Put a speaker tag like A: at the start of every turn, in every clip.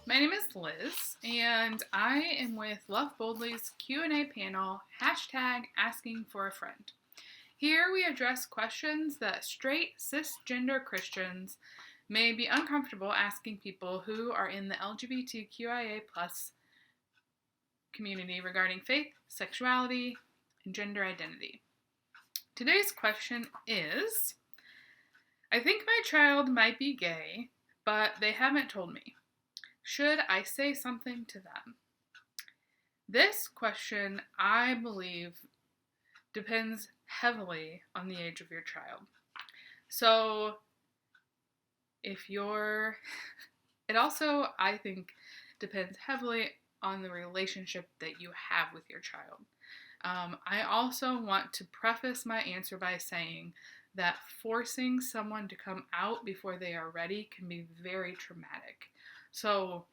A: My name is Liz, and I am with Love Boldly's Q&A panel, #AskingForAFriend. Here we address questions that straight, cisgender Christians may be uncomfortable asking people who are in the LGBTQIA+ community regarding faith, sexuality, and gender identity. Today's question is, I think my child might be gay, but they haven't told me. Should I say something to them? This question, I believe, depends heavily on the age of your child. So, it also, I think, depends heavily on the relationship that you have with your child. I also want to preface my answer by saying that forcing someone to come out before they are ready can be very traumatic. So,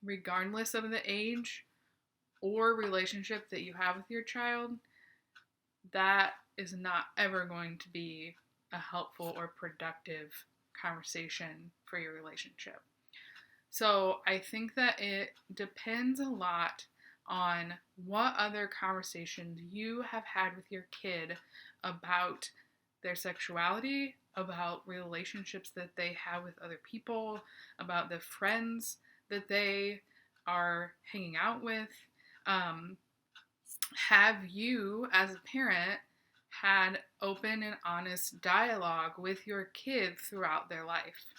A: regardless of the age or relationship that you have with your child, that is not ever going to be a helpful or productive conversation for your relationship. So, I think that it depends a lot on what other conversations you have had with your kid about their sexuality, about relationships that they have with other people, about the friends that they are hanging out with. Have you, as a parent, had open and honest dialogue with your kid throughout their life?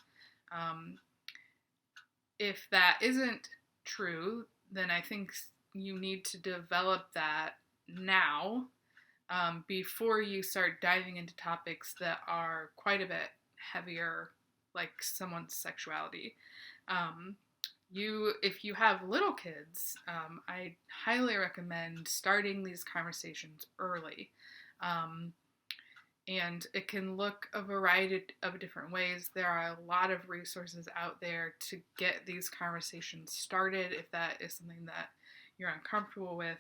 A: If that isn't true, then I think you need to develop that now, before you start diving into topics that are quite a bit heavier, like someone's sexuality. If you have little kids, I highly recommend starting these conversations early. And it can look a variety of different ways. There are a lot of resources out there to get these conversations started if that is something that you're uncomfortable with.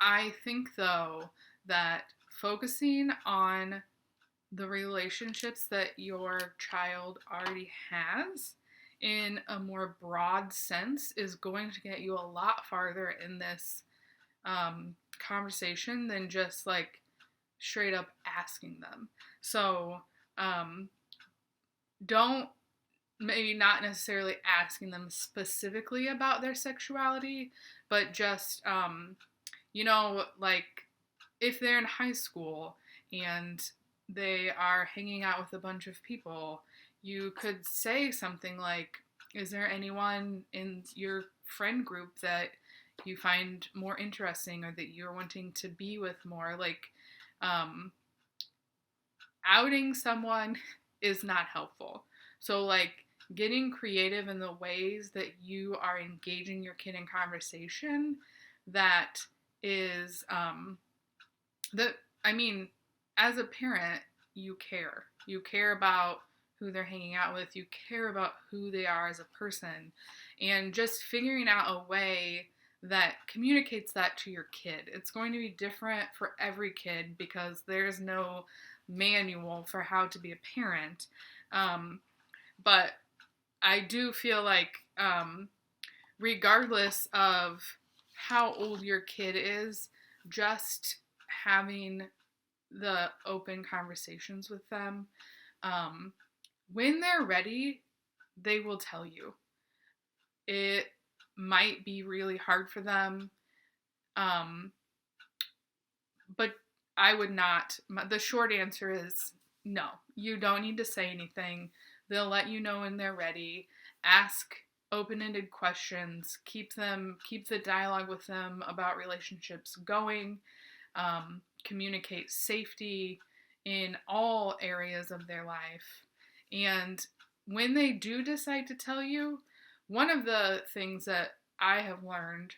A: I think, though, that focusing on the relationships that your child already has in a more broad sense is going to get you a lot farther in this conversation than just like straight up asking them. So maybe not necessarily asking them specifically about their sexuality, but just like if they're in high school and they are hanging out with a bunch of people, you could say something like, is there anyone in your friend group that you find more interesting or that you're wanting to be with more? Like, outing someone is not helpful. So, like, getting creative in the ways that you are engaging your kid in conversation that is, as a parent, you care. You care about who they're hanging out with. You care about who they are as a person. And just figuring out a way that communicates that to your kid. It's going to be different for every kid because there's no manual for how to be a parent. But I do feel like regardless of how old your kid is, just having the open conversations with them, when they're ready, they will tell you. It might be really hard for them, but I would not. The short answer is no. You don't need to say anything. They'll let you know when they're ready. Ask open-ended questions. Keep the dialogue with them about relationships going. Communicate safety in all areas of their life. And when they do decide to tell you, one of the things that I have learned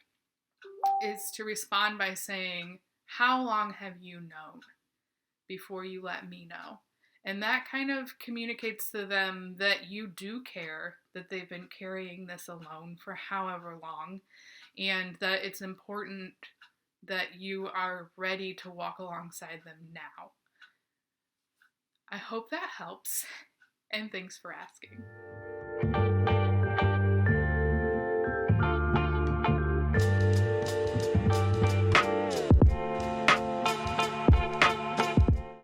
A: is to respond by saying, how long have you known before you let me know? And that kind of communicates to them that you do care, that they've been carrying this alone for however long, and that it's important that you are ready to walk alongside them now. I hope that helps, and thanks for asking.